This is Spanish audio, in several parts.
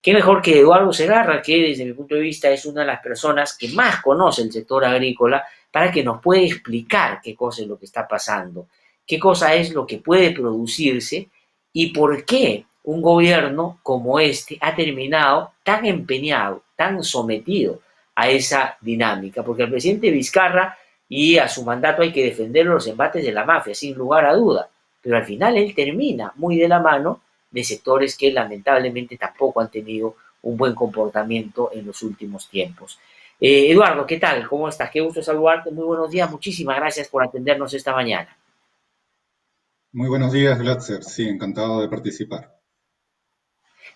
qué mejor que Eduardo Segarra, que desde mi punto de vista es una de las personas que más conoce el sector agrícola, para que nos pueda explicar qué cosa es lo que está pasando, qué cosa es lo que puede producirse y por qué un gobierno como este ha terminado tan empeñado, tan sometido a esa dinámica, porque al presidente Vizcarra y a su mandato hay que defender los embates de la mafia, sin lugar a duda, pero al final él termina muy de la mano de sectores que lamentablemente tampoco han tenido un buen comportamiento en los últimos tiempos. Eduardo, ¿qué tal? ¿Cómo estás? Qué gusto saludarte. Muy buenos días. Muchísimas gracias por atendernos esta mañana. Muy buenos días, Glatzer. Sí, encantado de participar.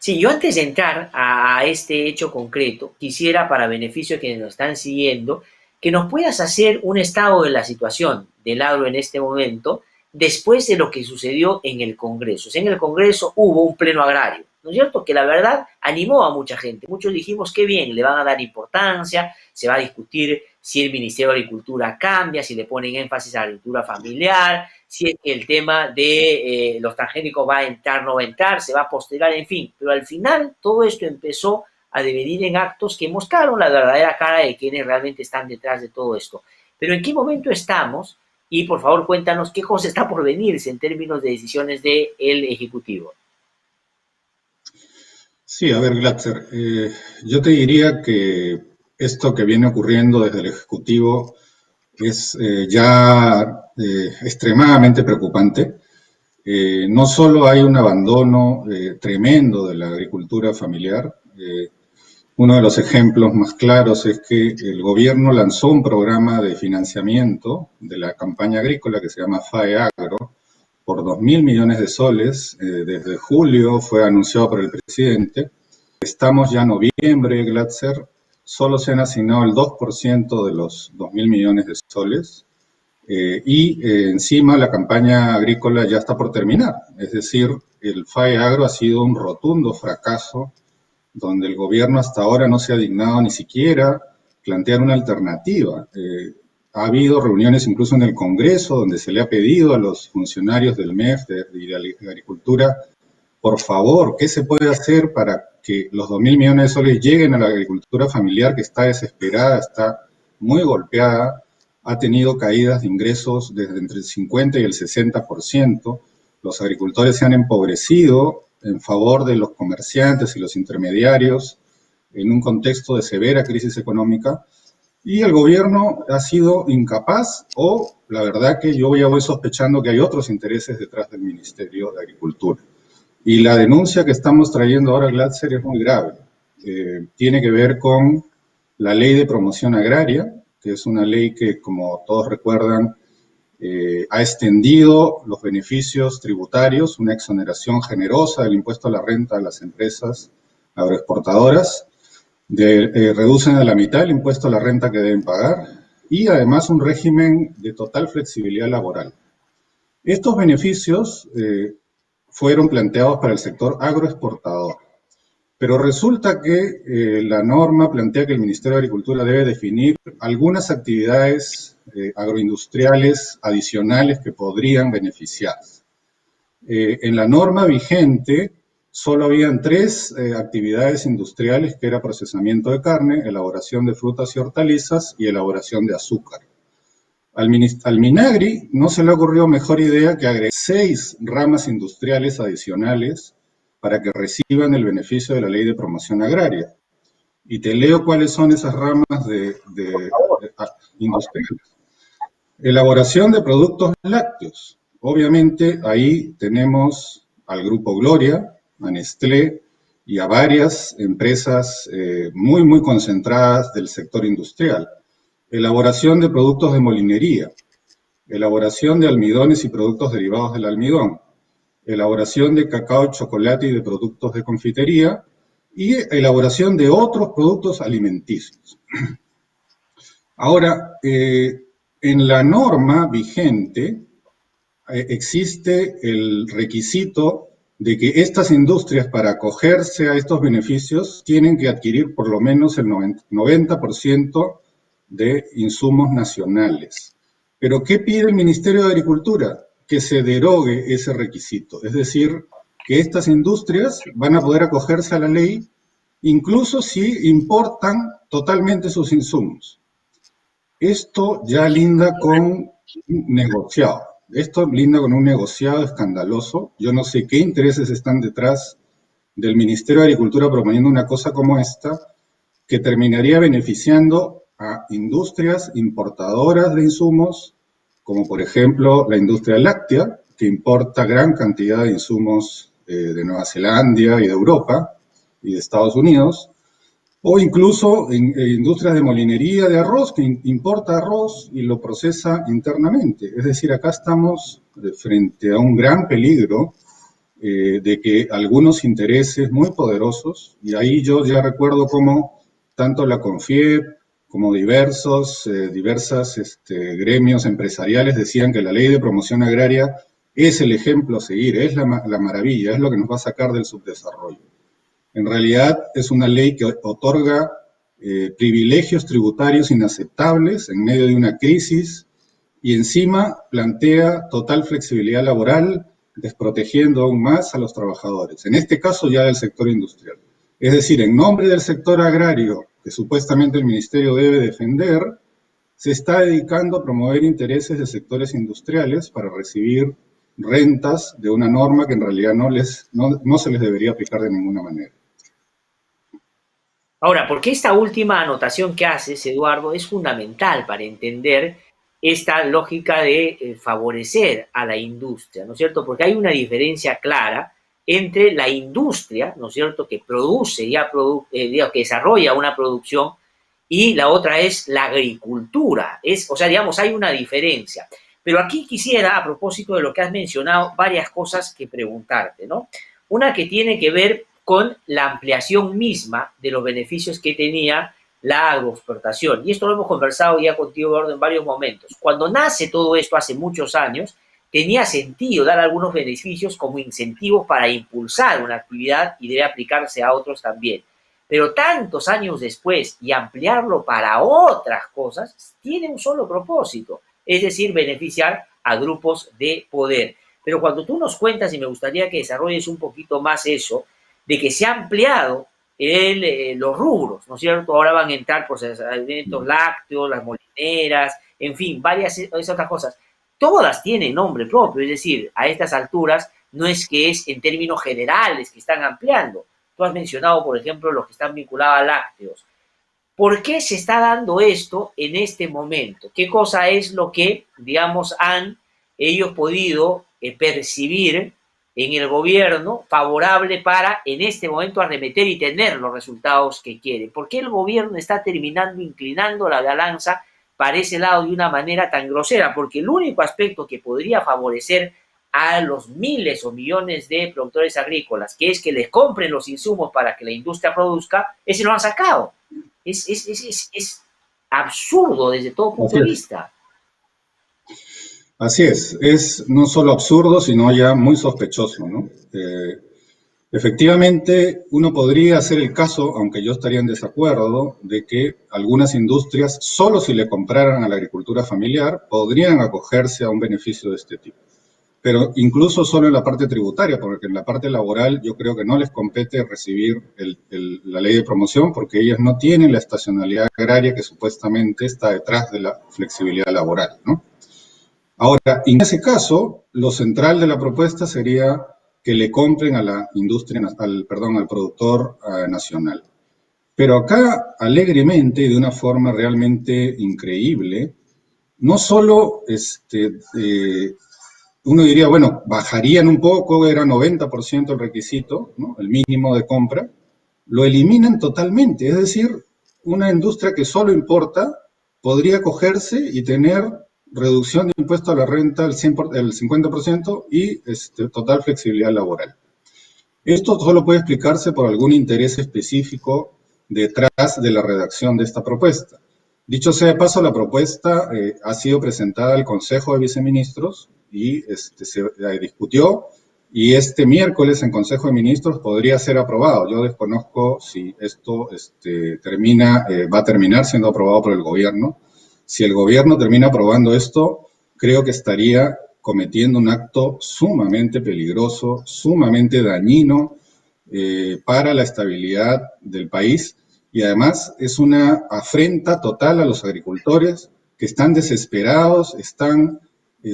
Sí, yo antes de entrar a este hecho concreto, quisiera, para beneficio de quienes nos están siguiendo, que nos puedas hacer un estado de la situación del agro en este momento, después de lo que sucedió en el Congreso. O sea, en el Congreso hubo un pleno agrario, ¿no es cierto? Que la verdad animó a mucha gente. Muchos dijimos, qué bien, le van a dar importancia, se va a discutir si el Ministerio de Agricultura cambia, si le ponen énfasis a la agricultura familiar, si es que el tema de los transgénicos va a entrar, no va a entrar, se va a postergar, en fin. Pero al final todo esto empezó a devenir en actos que mostraron la verdadera cara de quienes realmente están detrás de todo esto. Pero ¿en qué momento estamos? Y por favor cuéntanos qué cosa está por venirse en términos de decisiones del Ejecutivo. Sí, a ver, Glatzer, yo te diría que esto que viene ocurriendo desde el Ejecutivo es ya extremadamente preocupante. No solo hay un abandono tremendo de la agricultura familiar, uno de los ejemplos más claros es que el gobierno lanzó un programa de financiamiento de la campaña agrícola que se llama FAE Agro por 2.000 millones de soles. Desde julio fue anunciado por el presidente. Estamos ya en noviembre, Glatzer, solo se han asignado el 2% de los 2.000 millones de soles. Encima la campaña agrícola ya está por terminar. Es decir, el FAE Agro ha sido un rotundo fracaso donde el gobierno hasta ahora no se ha dignado ni siquiera plantear una alternativa. Ha habido reuniones incluso en el Congreso donde se le ha pedido a los funcionarios del MEF y de Agricultura, por favor, ¿qué se puede hacer para que los 2.000 millones de soles lleguen a la agricultura familiar que está desesperada, está muy golpeada, ha tenido caídas de ingresos desde entre el 50 y el 60%, los agricultores se han empobrecido en favor de los comerciantes y los intermediarios en un contexto de severa crisis económica, y el gobierno ha sido incapaz, o la verdad que yo ya voy sospechando que hay otros intereses detrás del Ministerio de Agricultura. Y la denuncia que estamos trayendo ahora, Glatzer, es muy grave. Tiene que ver con la ley de promoción agraria, que es una ley que, como todos recuerdan, ha extendido los beneficios tributarios, una exoneración generosa del impuesto a la renta a las empresas agroexportadoras, reducen a la mitad el impuesto a la renta que deben pagar y además un régimen de total flexibilidad laboral. Estos beneficios fueron planteados para el sector agroexportador. Pero resulta que la norma plantea que el Ministerio de Agricultura debe definir algunas actividades agroindustriales adicionales que podrían beneficiarse. En la norma vigente solo habían tres actividades industriales, que era procesamiento de carne, elaboración de frutas y hortalizas y elaboración de azúcar. Al Minagri no se le ocurrió mejor idea que agregar 6 ramas industriales adicionales para que reciban el beneficio de la ley de promoción agraria. Y te leo cuáles son esas ramas industriales. Elaboración de productos lácteos. Obviamente ahí tenemos al Grupo Gloria, a Nestlé y a varias empresas muy concentradas del sector industrial. Elaboración de productos de molinería, elaboración de almidones y productos derivados del almidón, elaboración de cacao, chocolate y de productos de confitería, y elaboración de otros productos alimenticios. Ahora, en la norma vigente existe el requisito de que estas industrias, para acogerse a estos beneficios, tienen que adquirir por lo menos el 90% de insumos nacionales. Pero ¿qué pide el Ministerio de Agricultura? Que se derogue ese requisito, es decir, que estas industrias van a poder acogerse a la ley incluso si importan totalmente sus insumos. Esto ya linda con un negociado. Esto linda con un negociado escandaloso. Yo no sé qué intereses están detrás del Ministerio de Agricultura proponiendo una cosa como esta, que terminaría beneficiando a industrias importadoras de insumos, como por ejemplo la industria láctea, que importa gran cantidad de insumos de Nueva Zelanda y de Europa y de Estados Unidos, o incluso industrias de molinería de arroz, que importa arroz y lo procesa internamente. Es decir, acá estamos frente a un gran peligro de que algunos intereses muy poderosos, y ahí yo ya recuerdo cómo tanto la CONFIEP como diversas gremios empresariales decían que la ley de promoción agraria es el ejemplo a seguir, es la maravilla, es lo que nos va a sacar del subdesarrollo. En realidad es una ley que otorga privilegios tributarios inaceptables en medio de una crisis y encima plantea total flexibilidad laboral, desprotegiendo aún más a los trabajadores, en este caso ya del sector industrial. Es decir, en nombre del sector agrario, que supuestamente el Ministerio debe defender, se está dedicando a promover intereses de sectores industriales para recibir rentas de una norma que en realidad no se les debería aplicar de ninguna manera. Ahora, porque esta última anotación que haces, Eduardo, es fundamental para entender esta lógica de favorecer a la industria, ¿no es cierto? Porque hay una diferencia clara entre la industria, ¿no es cierto?, que produce digamos, que desarrolla una producción, y la otra es la agricultura. O sea, digamos, hay una diferencia. Pero aquí quisiera, a propósito de lo que has mencionado, varias cosas que preguntarte, ¿no? Una que tiene que ver con la ampliación misma de los beneficios que tenía la agroexportación. Y esto lo hemos conversado ya contigo, Eduardo, en varios momentos. Cuando nace todo esto hace muchos años, tenía sentido dar algunos beneficios como incentivos para impulsar una actividad y debe aplicarse a otros también. Pero tantos años después y ampliarlo para otras cosas, tiene un solo propósito, es decir, beneficiar a grupos de poder. Pero cuando tú nos cuentas, y me gustaría que desarrolles un poquito más eso, de que se ha ampliado los rubros, ¿no es cierto? Ahora van a entrar pues, alimentos lácteos, las molineras, en fin, varias otras cosas. Todas tienen nombre propio, es decir, a estas alturas no es que es en términos generales que están ampliando. Tú has mencionado, por ejemplo, los que están vinculados a lácteos. ¿Por qué se está dando esto en este momento? ¿Qué cosa es lo que, digamos, han ellos podido percibir en el gobierno favorable para, en este momento, arremeter y tener los resultados que quieren? ¿Por qué el gobierno está terminando inclinando la balanza para ese lado de una manera tan grosera? Porque el único aspecto que podría favorecer a los miles o millones de productores agrícolas, que es que les compren los insumos para que la industria produzca, ese lo han sacado. Es absurdo desde todo punto de vista. Así es no solo absurdo, sino ya muy sospechoso, ¿no? Efectivamente, uno podría hacer el caso, aunque yo estaría en desacuerdo, de que algunas industrias, solo si le compraran a la agricultura familiar, podrían acogerse a un beneficio de este tipo. Pero incluso solo en la parte tributaria, porque en la parte laboral yo creo que no les compete recibir la ley de promoción, porque ellas no tienen la estacionalidad agraria que supuestamente está detrás de la flexibilidad laboral, ¿no? Ahora, en ese caso, lo central de la propuesta sería que le compren a la industria, al productor nacional. Pero acá, alegremente y de una forma realmente increíble, no solo uno diría, bueno, bajarían un poco, era 90% el requisito, ¿no?, el mínimo de compra, lo eliminan totalmente. Es decir, una industria que solo importa podría cogerse y tener reducción de impuesto a la renta del 50% y total flexibilidad laboral. Esto solo puede explicarse por algún interés específico detrás de la redacción de esta propuesta. Dicho sea de paso, la propuesta ha sido presentada al Consejo de Viceministros y se discutió, y este miércoles en Consejo de Ministros podría ser aprobado. Yo desconozco si esto va a terminar siendo aprobado por el gobierno. Si el gobierno termina aprobando esto, creo que estaría cometiendo un acto sumamente peligroso, sumamente dañino para la estabilidad del país, y además es una afrenta total a los agricultores que están desesperados, están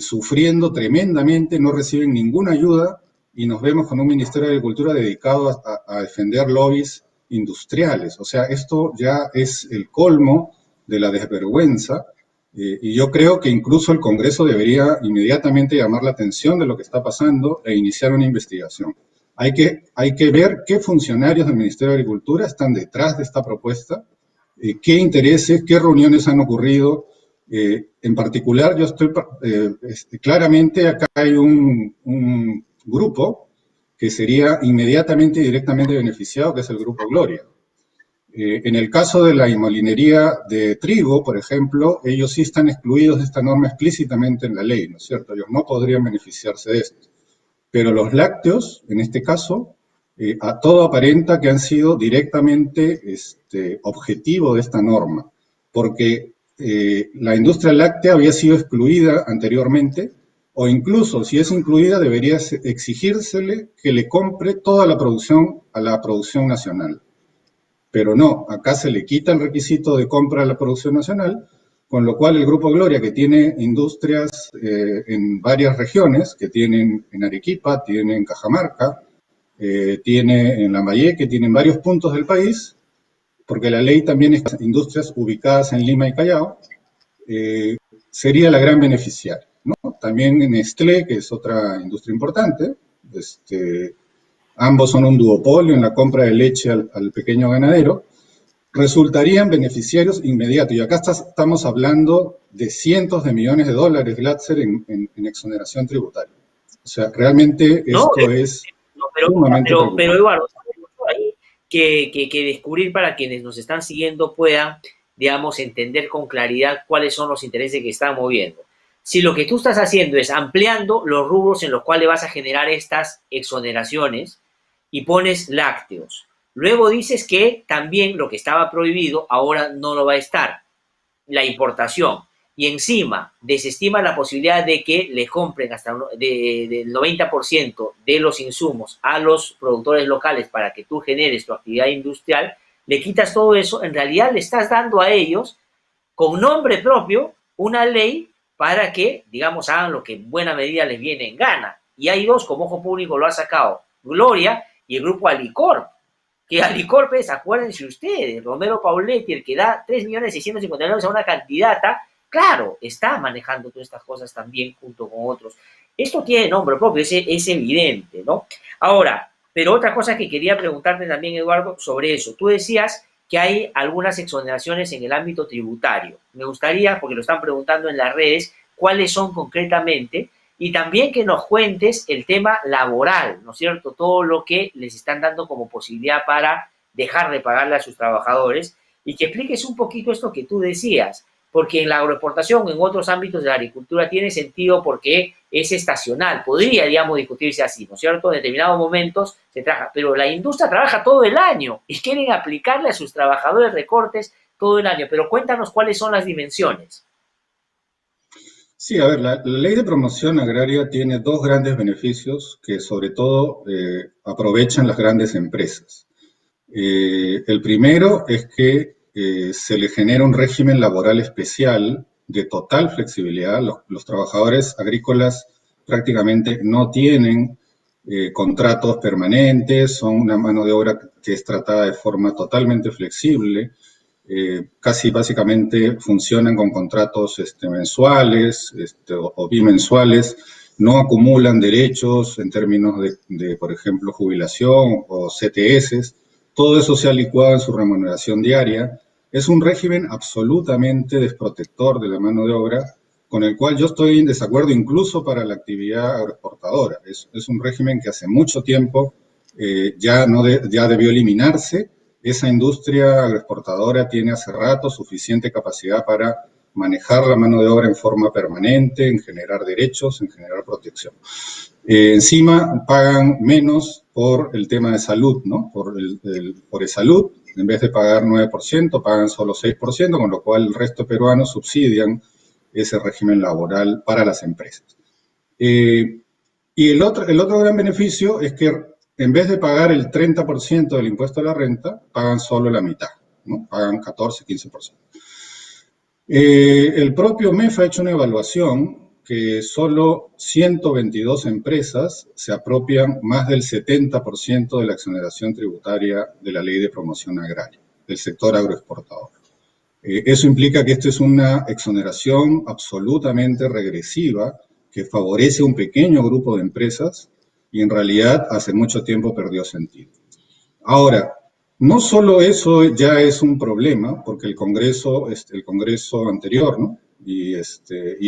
sufriendo tremendamente, no reciben ninguna ayuda, y nos vemos con un Ministerio de Agricultura dedicado a defender lobbies industriales. O sea, esto ya es el colmo de la desvergüenza, y yo creo que incluso el Congreso debería inmediatamente llamar la atención de lo que está pasando e iniciar una investigación. Hay que ver qué funcionarios del Ministerio de Agricultura están detrás de esta propuesta, qué intereses, qué reuniones han ocurrido. En particular, yo estoy claramente, acá hay un grupo que sería inmediatamente y directamente beneficiado, que es el Grupo Gloria. En el caso de la molinería de trigo, por ejemplo, ellos sí están excluidos de esta norma explícitamente en la ley, ¿no es cierto? Ellos no podrían beneficiarse de esto. Pero los lácteos, en este caso, a todo aparenta que han sido directamente objetivo de esta norma, porque la industria láctea había sido excluida anteriormente, o incluso si es incluida debería exigírsele que le compre toda la producción a la producción nacional. Pero no, acá se le quita el requisito de compra a la producción nacional, con lo cual el Grupo Gloria, que tiene industrias en varias regiones, que tienen en Arequipa, tiene en Cajamarca, tiene en Lambayeque, tiene en varios puntos del país, porque la ley también es industrias ubicadas en Lima y Callao, sería la gran beneficiaria, ¿no? También en Nestlé, que es otra industria importante, ambos son un duopolio en la compra de leche al pequeño ganadero, resultarían beneficiarios inmediatos. Y acá estamos hablando de cientos de millones de dólares, Glatzer, en exoneración tributaria. O sea, realmente No, esto es no, sumamente pero preocupante. Eduardo, hay mucho ahí que descubrir para quienes nos están siguiendo puedan, digamos, entender con claridad cuáles son los intereses que están moviendo. Si lo que tú estás haciendo es ampliando los rubros en los cuales vas a generar estas exoneraciones y pones lácteos, luego dices que también lo que estaba prohibido ahora no lo va a estar, la importación, y encima desestima la posibilidad de que le compren hasta del 90% de los insumos a los productores locales para que tú generes tu actividad industrial, le quitas todo eso, en realidad le estás dando a ellos, con nombre propio, una ley para que, digamos, hagan lo que en buena medida les viene en gana. Y hay dos, como Ojo Público lo ha sacado, Gloria y el grupo Alicorp, que Alicorp es, acuérdense ustedes, Romero Pauletti, el que da 3.650.000 a una candidata, claro, está manejando todas estas cosas también junto con otros. Esto tiene nombre propio, es evidente, ¿no? Ahora, pero otra cosa que quería preguntarte también, Eduardo, sobre eso. Tú decías que hay algunas exoneraciones en el ámbito tributario. Me gustaría, porque lo están preguntando en las redes, cuáles son concretamente, y también que nos cuentes el tema laboral, ¿no es cierto? Todo lo que les están dando como posibilidad para dejar de pagarle a sus trabajadores, y que expliques un poquito esto que tú decías, porque en la agroexportación, en otros ámbitos de la agricultura, tiene sentido porque es estacional. Podría, digamos, discutirse así, ¿no es cierto? En determinados momentos se trabaja, pero la industria trabaja todo el año y quieren aplicarle a sus trabajadores recortes todo el año. Pero cuéntanos cuáles son las dimensiones. Sí, a ver, la ley de promoción agraria tiene dos grandes beneficios que sobre todo aprovechan las grandes empresas. El primero es que se le genera un régimen laboral especial de total flexibilidad. Los trabajadores agrícolas prácticamente no tienen contratos permanentes, son una mano de obra que es tratada de forma totalmente flexible. Casi básicamente funcionan con contratos mensuales o bimensuales, no acumulan derechos en términos de, por ejemplo, jubilación o CTS. Todo eso se ha licuado en su remuneración diaria. Es un régimen absolutamente desprotector de la mano de obra, con el cual yo estoy en desacuerdo incluso para la actividad agroexportadora. Es un régimen que hace mucho tiempo ya debió eliminarse. Esa industria agroexportadora tiene hace rato suficiente capacidad para manejar la mano de obra en forma permanente, en generar derechos, en generar protección. Encima pagan menos por el tema de salud, ¿no? Por salud, en vez de pagar 9%, pagan solo 6%, con lo cual el resto de peruanos subsidian ese régimen laboral para las empresas. Y el otro gran beneficio es que en vez de pagar el 30% del impuesto a la renta, pagan solo la mitad, ¿no? Pagan 14, 15%. El propio MEF ha hecho una evaluación que solo 122 empresas se apropian más del 70% de la exoneración tributaria de la Ley de Promoción Agraria, del sector agroexportador. Eso implica que esto es una exoneración absolutamente regresiva que favorece a un pequeño grupo de empresas y en realidad hace mucho tiempo perdió sentido. Ahora, no solo eso ya es un problema, porque el Congreso anterior, ¿no? Y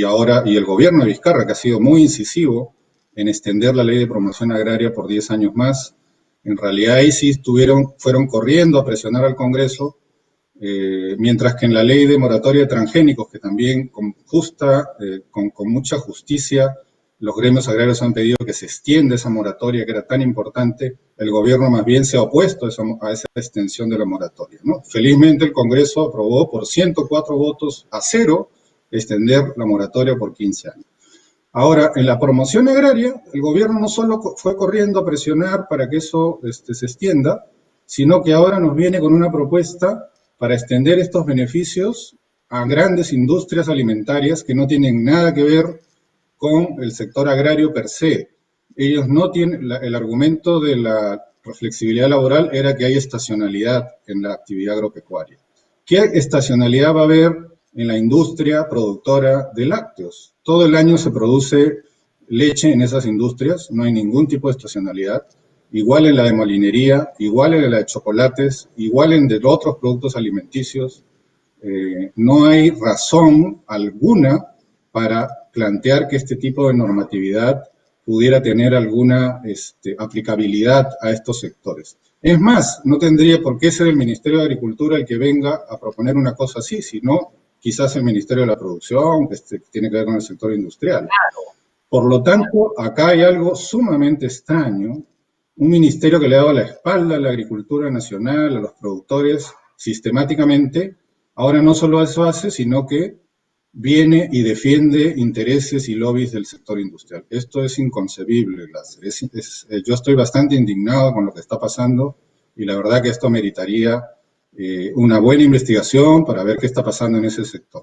ahora, y el gobierno de Vizcarra, que ha sido muy incisivo en extender la ley de promoción agraria por 10 años más, en realidad ahí sí fueron corriendo a presionar al Congreso, mientras que en la ley de moratoria de transgénicos, que también con mucha justicia, los gremios agrarios han pedido que se extienda esa moratoria que era tan importante, el gobierno más bien se ha opuesto a esa extensión de la moratoria, ¿no? Felizmente el Congreso aprobó por 104 votos a 0 extender la moratoria por 15 años. Ahora, en la promoción agraria, el gobierno no solo fue corriendo a presionar para que eso se extienda, sino que ahora nos viene con una propuesta para extender estos beneficios a grandes industrias alimentarias que no tienen nada que ver con el sector agrario per se. Ellos no tienen, el argumento de la flexibilidad laboral era que hay estacionalidad en la actividad agropecuaria. ¿Qué estacionalidad va a haber en la industria productora de lácteos? Todo el año se produce leche en esas industrias, no hay ningún tipo de estacionalidad. Igual en la de molinería, igual en la de chocolates, igual en de otros productos alimenticios. No hay razón alguna para plantear que este tipo de normatividad pudiera tener alguna aplicabilidad a estos sectores. Es más, no tendría por qué ser el Ministerio de Agricultura el que venga a proponer una cosa así, sino quizás el Ministerio de la Producción, que tiene que ver con el sector industrial. Por lo tanto, acá hay algo sumamente extraño, un ministerio que le ha dado la espalda a la agricultura nacional, a los productores, sistemáticamente. Ahora no solo eso hace, sino que viene y defiende intereses y lobbies del sector industrial. Esto es inconcebible, yo estoy bastante indignado con lo que está pasando y la verdad que esto meritaría una buena investigación para ver qué está pasando en ese sector.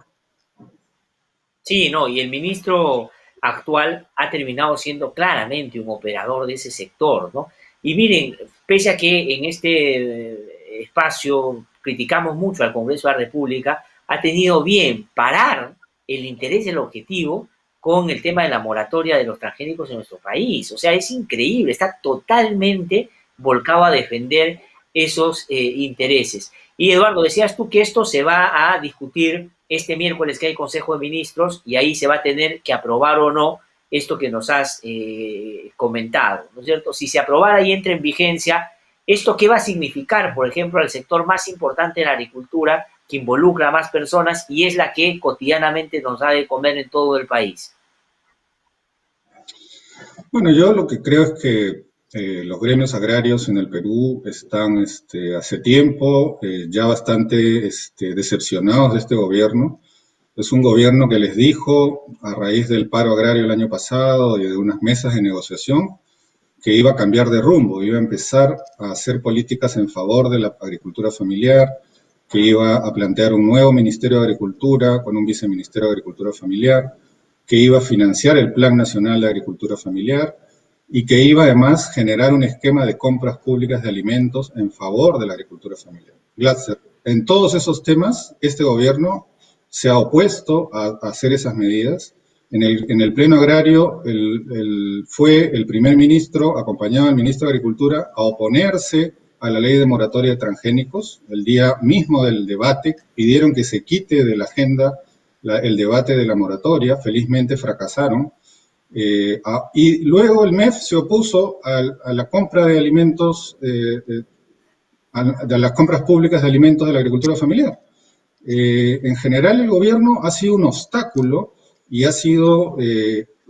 Sí, no, y el ministro actual ha terminado siendo claramente un operador de ese sector, ¿no? Y miren, pese a que en este espacio criticamos mucho al Congreso de la República, ha tenido bien parar el interés del objetivo con el tema de la moratoria de los transgénicos en nuestro país. O sea, es increíble, está totalmente volcado a defender esos intereses. Y Eduardo, decías tú que esto se va a discutir este miércoles que hay Consejo de Ministros y ahí se va a tener que aprobar o no esto que nos has comentado, ¿no es cierto? Si se aprobara y entra en vigencia, ¿esto qué va a significar, por ejemplo, al sector más importante de la agricultura, que involucra a más personas y es la que cotidianamente nos da de comer en todo el país? Bueno, yo lo que creo es que los gremios agrarios en el Perú están hace tiempo ya bastante decepcionados de este gobierno. Es un gobierno que les dijo, a raíz del paro agrario el año pasado y de unas mesas de negociación, que iba a cambiar de rumbo, iba a empezar a hacer políticas en favor de la agricultura familiar, que iba a plantear un nuevo Ministerio de Agricultura con un viceministerio de Agricultura Familiar, que iba a financiar el Plan Nacional de Agricultura Familiar y que iba además a generar un esquema de compras públicas de alimentos en favor de la agricultura familiar. En todos esos temas, este gobierno se ha opuesto a hacer esas medidas. En el Pleno Agrario fue el primer ministro, acompañado del ministro de Agricultura, a oponerse a la ley de moratoria de transgénicos. El día mismo del debate pidieron que se quite de la agenda el debate de la moratoria, felizmente fracasaron. Y luego el MEF se opuso a la compra de alimentos, a las compras públicas de alimentos de la agricultura familiar. En general el gobierno ha sido un obstáculo y ha sido,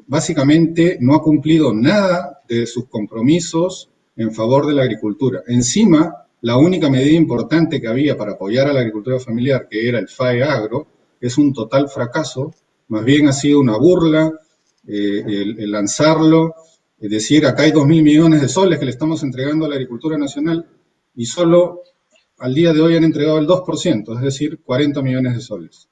básicamente, no ha cumplido nada de sus compromisos en favor de la agricultura. Encima, la única medida importante que había para apoyar a la agricultura familiar, que era el FAE Agro, es un total fracaso, más bien ha sido una burla el lanzarlo, Es decir, acá hay 2.000 millones de soles que le estamos entregando a la agricultura nacional y solo al día de hoy han entregado el 2%, es decir, 40 millones de soles,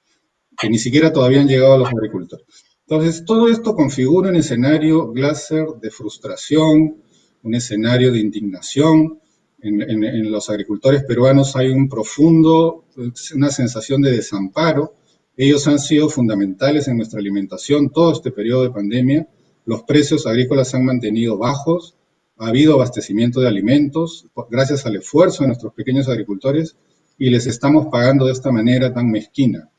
que ni siquiera todavía han llegado a los agricultores. Entonces, todo esto configura un escenario, Glasser, de frustración, un escenario de indignación. En los agricultores peruanos hay una sensación de desamparo. Ellos han sido fundamentales en nuestra alimentación todo este periodo de pandemia. Los precios agrícolas se han mantenido bajos, ha habido abastecimiento de alimentos gracias al esfuerzo de nuestros pequeños agricultores y les estamos pagando de esta manera tan mezquina.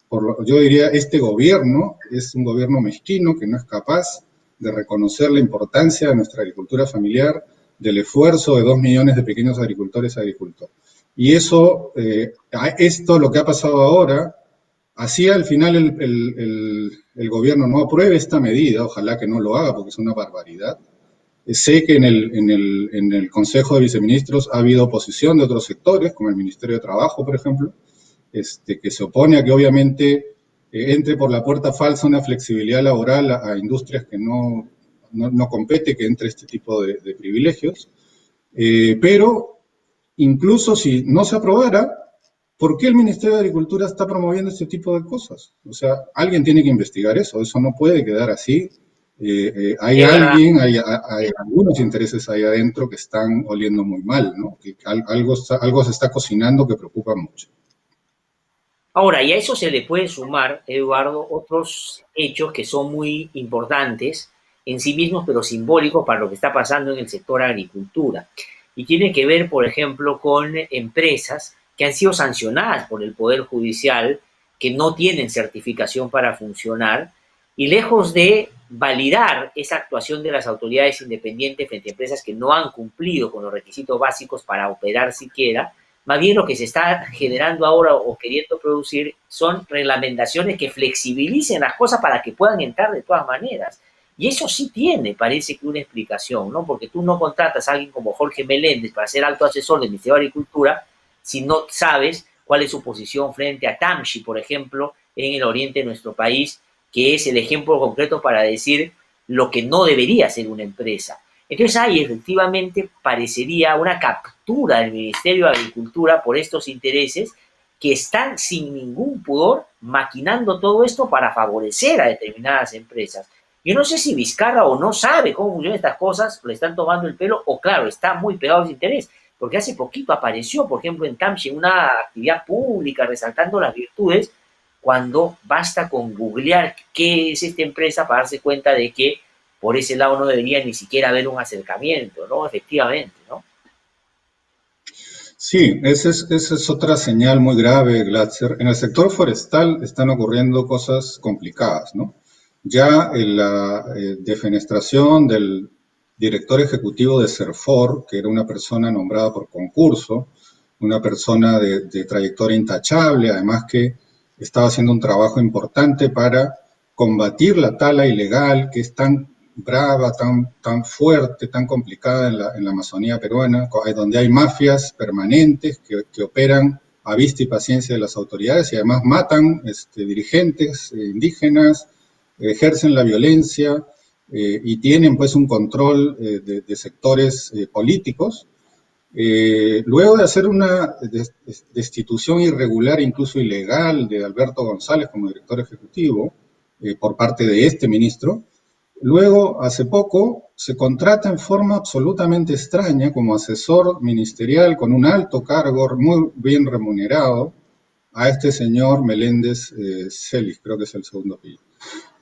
Yo diría, este gobierno es un gobierno mezquino que no es capaz de reconocer la importancia de nuestra agricultura familiar, del esfuerzo de 2 millones de pequeños agricultores y agricultores. Y eso, esto lo que ha pasado ahora, así al final el gobierno no apruebe esta medida, ojalá que no lo haga porque es una barbaridad. Sé que en el Consejo de Viceministros ha habido oposición de otros sectores, como el Ministerio de Trabajo, por ejemplo, que se opone a que obviamente entre por la puerta falsa una flexibilidad laboral a industrias que no compete que entre este tipo de privilegios. Pero incluso si no se aprobara, ¿por qué el Ministerio de Agricultura está promoviendo este tipo de cosas? O sea, alguien tiene que investigar eso no puede quedar así. Hay algunos intereses ahí adentro que están oliendo muy mal, ¿no? Que algo se está cocinando que preocupa mucho. Ahora, y a eso se le puede sumar, Eduardo, otros hechos que son muy importantes en sí mismos, pero simbólicos para lo que está pasando en el sector agricultura. Y tiene que ver, por ejemplo, con empresas que han sido sancionadas por el Poder Judicial, que no tienen certificación para funcionar, y lejos de validar esa actuación de las autoridades independientes frente a empresas que no han cumplido con los requisitos básicos para operar siquiera, más bien lo que se está generando ahora o queriendo producir son reglamentaciones que flexibilicen las cosas para que puedan entrar de todas maneras. Y eso sí tiene, parece que una explicación, ¿no? Porque tú no contratas a alguien como Jorge Meléndez para ser alto asesor del Ministerio de Agricultura si no sabes cuál es su posición frente a Tamshi, por ejemplo, en el oriente de nuestro país, que es el ejemplo concreto para decir lo que no debería ser una empresa. Entonces ahí efectivamente parecería una captura del Ministerio de Agricultura por estos intereses que están sin ningún pudor maquinando todo esto para favorecer a determinadas empresas. Yo no sé si Vizcarra o no sabe cómo funcionan estas cosas, le están tomando el pelo, o claro, está muy pegado a ese interés, porque hace poquito apareció, por ejemplo, en Tamshi, una actividad pública resaltando las virtudes, cuando basta con googlear qué es esta empresa para darse cuenta de que por ese lado no debería ni siquiera haber un acercamiento, ¿no? Efectivamente, ¿no? Sí, esa es otra señal muy grave, Glatzer. En el sector forestal están ocurriendo cosas complicadas, ¿no? Ya en la defenestración del director ejecutivo de CERFOR, que era una persona nombrada por concurso, una persona de trayectoria intachable, además que estaba haciendo un trabajo importante para combatir la tala ilegal, que es tan brava, tan fuerte, tan complicada en la Amazonía peruana, donde hay mafias permanentes que operan a vista y paciencia de las autoridades y además matan dirigentes indígenas, ejercen la violencia y tienen pues un control de sectores políticos. Luego de hacer una destitución irregular, incluso ilegal, de Alberto González como director ejecutivo por parte de este ministro, luego, hace poco, se contrata en forma absolutamente extraña como asesor ministerial con un alto cargo muy bien remunerado a este señor Meléndez Celis, creo que es el segundo apellido,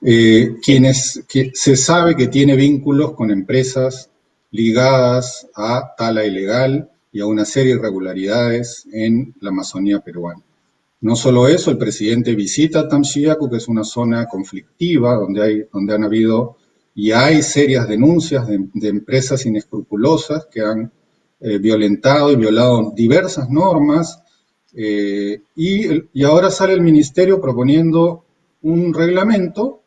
que se sabe que tiene vínculos con empresas ligadas a tala ilegal y a una serie de irregularidades en la Amazonía peruana. No solo eso, el presidente visita Tamchiaco, que es una zona conflictiva donde han habido y hay serias denuncias de empresas inescrupulosas que han violentado y violado diversas normas y ahora sale el ministerio proponiendo un reglamento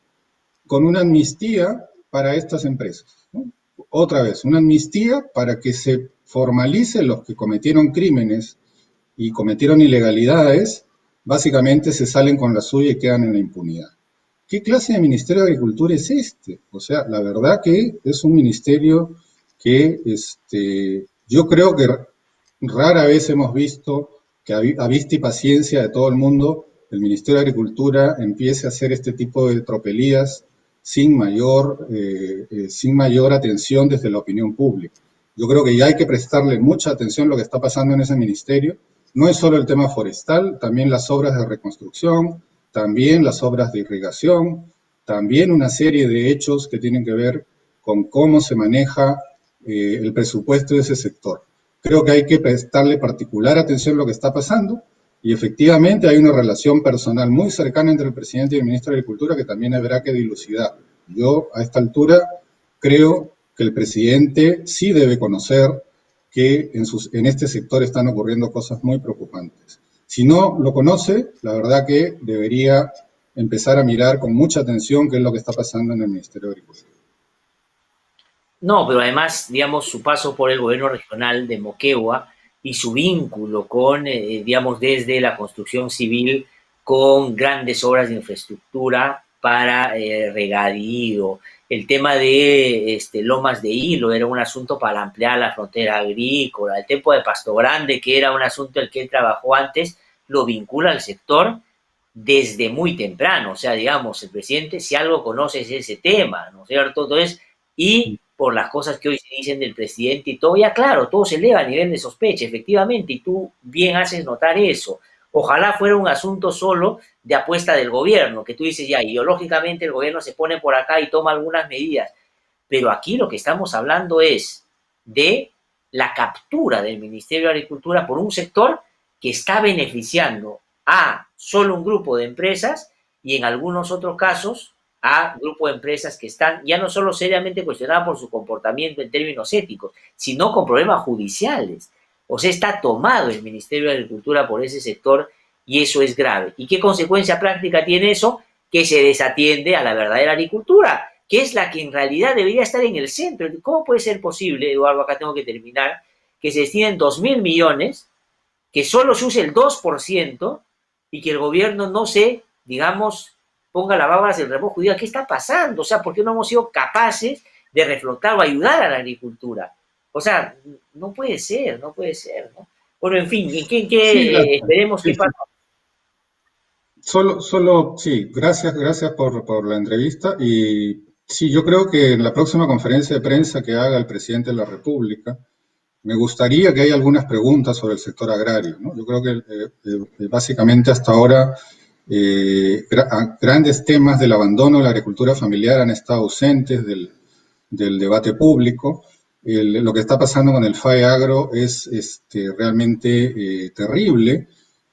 con una amnistía para estas empresas, ¿no? Otra vez, una amnistía para que se formalice los que cometieron crímenes y cometieron ilegalidades, básicamente se salen con la suya y quedan en la impunidad. ¿qué clase de Ministerio de Agricultura es este? O sea, la verdad que es un ministerio que yo creo que rara vez hemos visto que a vista y paciencia de todo el mundo, el Ministerio de Agricultura empiece a hacer este tipo de tropelías sin mayor atención desde la opinión pública. Yo creo que ya hay que prestarle mucha atención a lo que está pasando en ese ministerio. No es solo el tema forestal, también las obras de reconstrucción, también las obras de irrigación, también una serie de hechos que tienen que ver con cómo se maneja el presupuesto de ese sector. Creo que hay que prestarle particular atención a lo que está pasando y efectivamente hay una relación personal muy cercana entre el presidente y el ministro de Agricultura que también habrá que dilucidar. Yo a esta altura creo que el presidente sí debe conocer que en este sector están ocurriendo cosas muy preocupantes. Si no lo conoce, la verdad que debería empezar a mirar con mucha atención qué es lo que está pasando en el Ministerio de Agricultura. No, pero además, digamos, su paso por el gobierno regional de Moquegua y su vínculo con, digamos, desde la construcción civil con grandes obras de infraestructura para regadío. El tema de Lomas de Hilo era un asunto para ampliar la frontera agrícola. El tema de Pasto Grande, que era un asunto en el que él trabajó antes, lo vincula al sector desde muy temprano. O sea, digamos, el presidente, si algo conoce es ese tema, ¿no es cierto? Entonces, y por las cosas que hoy se dicen del presidente y todo, ya claro, todo se eleva a nivel de sospecha, efectivamente, y tú bien haces notar eso. Ojalá fuera un asunto solo de apuesta del gobierno, que tú dices ya, ideológicamente el gobierno se pone por acá y toma algunas medidas, pero aquí lo que estamos hablando es de la captura del Ministerio de Agricultura por un sector que está beneficiando a solo un grupo de empresas y en algunos otros casos a grupo de empresas que están ya no solo seriamente cuestionadas por su comportamiento en términos éticos, sino con problemas judiciales. O sea, está tomado el Ministerio de Agricultura por ese sector y eso es grave. ¿Y qué consecuencia práctica tiene eso? Que se desatiende a la verdadera agricultura, que es la que en realidad debería estar en el centro. ¿Cómo puede ser posible, Eduardo, acá tengo que terminar, que se destinen 2.000 millones, que solo se use el 2% y que el gobierno no se, digamos, ponga la baba del remojo y diga, ¿qué está pasando? O sea, ¿por qué no hemos sido capaces de reflotar o ayudar a la agricultura? O sea, no puede ser, no puede ser, ¿no? Bueno, en fin, Sí, esperemos sí, qué sí. pasa. Sí, gracias por la entrevista. Y sí, yo creo que en la próxima conferencia de prensa que haga el presidente de la República, me gustaría que haya algunas preguntas sobre el sector agrario, ¿no? Yo creo que básicamente hasta ahora grandes temas del abandono de la agricultura familiar han estado ausentes del debate público. Lo que está pasando con el FAE Agro es realmente terrible.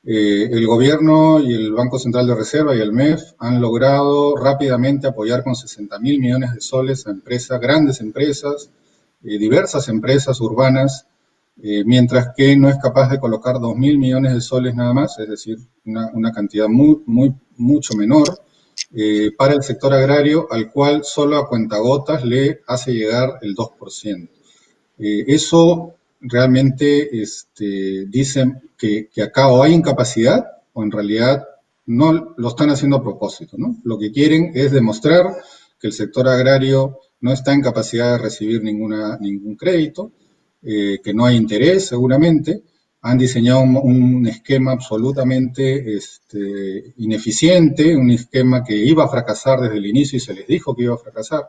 El gobierno y el Banco Central de Reserva y el MEF han logrado rápidamente apoyar con 60.000 millones de soles a empresas, grandes empresas, diversas empresas urbanas, mientras que no es capaz de colocar 2.000 millones de soles nada más, es decir, una cantidad mucho menor, para el sector agrario, al cual solo a cuentagotas le hace llegar el 2%. Eso realmente dice que acá o hay incapacidad o en realidad no lo están haciendo a propósito, ¿no? Lo que quieren es demostrar que el sector agrario no está en capacidad de recibir ningún crédito, que no hay interés seguramente. Han diseñado un esquema absolutamente ineficiente, un esquema que iba a fracasar desde el inicio y se les dijo que iba a fracasar,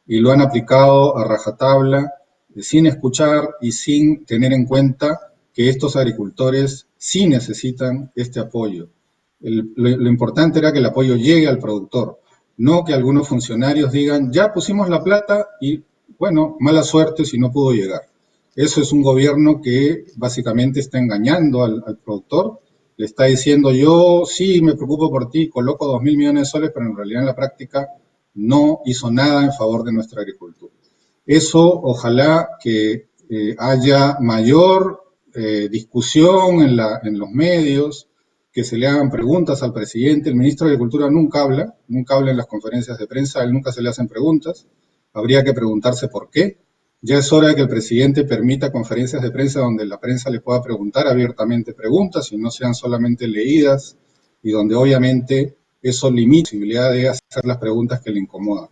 y lo han aplicado a rajatabla, sin escuchar y sin tener en cuenta que estos agricultores sí necesitan este apoyo. Lo importante era que el apoyo llegue al productor, no que algunos funcionarios digan, ya pusimos la plata y, bueno, mala suerte si no pudo llegar. Eso es un gobierno que básicamente está engañando al productor, le está diciendo, yo sí me preocupo por ti, coloco 2.000 millones de soles, pero en realidad en la práctica no hizo nada en favor de nuestra agricultura. Eso ojalá que haya mayor discusión en los medios, que se le hagan preguntas al presidente. El ministro de Agricultura nunca habla en las conferencias de prensa, a él nunca se le hacen preguntas. Habría que preguntarse por qué. Ya es hora de que el presidente permita conferencias de prensa donde la prensa le pueda preguntar abiertamente preguntas y no sean solamente leídas y donde obviamente eso limita la posibilidad de hacer las preguntas que le incomodan.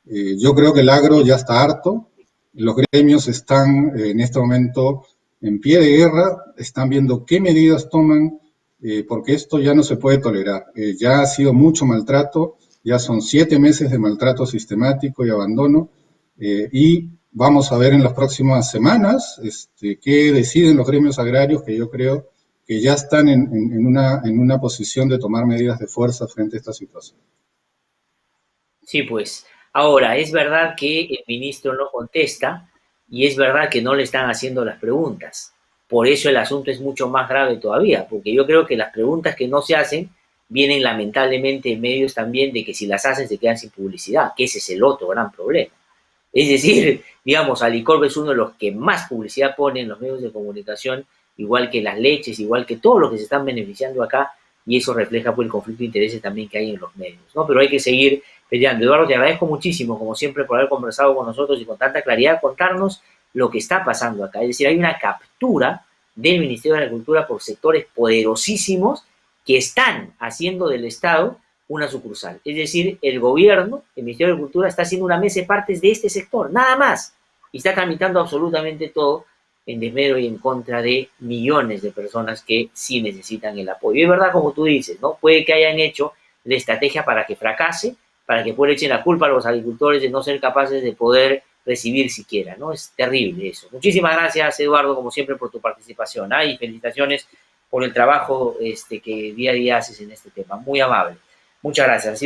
Yo creo que el agro ya está harto, los gremios están en este momento en pie de guerra, están viendo qué medidas toman, porque esto ya no se puede tolerar. Ya ha sido mucho maltrato, ya son 7 meses de maltrato sistemático y abandono, y vamos a ver en las próximas semanas qué deciden los gremios agrarios, que yo creo que ya están en una posición de tomar medidas de fuerza frente a esta situación. Sí, pues. Ahora, es verdad que el ministro no contesta y es verdad que no le están haciendo las preguntas. Por eso el asunto es mucho más grave todavía, porque yo creo que las preguntas que no se hacen vienen lamentablemente en medios también de que si las hacen se quedan sin publicidad, que ese es el otro gran problema. Es decir, digamos, Alicorp es uno de los que más publicidad pone en los medios de comunicación, igual que las leches, igual que todos los que se están beneficiando acá, y eso refleja pues, el conflicto de intereses también que hay en los medios, ¿no? Pero hay que seguir peleando. Eduardo, te agradezco muchísimo, como siempre, por haber conversado con nosotros y con tanta claridad contarnos lo que está pasando acá. Es decir, hay una captura del Ministerio de Agricultura por sectores poderosísimos que están haciendo del Estado una sucursal. Es decir, el gobierno, el Ministerio de Agricultura, está haciendo una mesa de partes de este sector, nada más. Y está tramitando absolutamente todo en desmedro y en contra de millones de personas que sí necesitan el apoyo. Y es verdad, como tú dices, ¿no? Puede que hayan hecho la estrategia para que fracase, para que después le echen la culpa a los agricultores de no ser capaces de poder recibir siquiera, ¿no? Es terrible eso. Muchísimas gracias, Eduardo, como siempre, por tu participación, ¿ah? Y felicitaciones por el trabajo que día a día haces en este tema. Muy amable. Muchas gracias.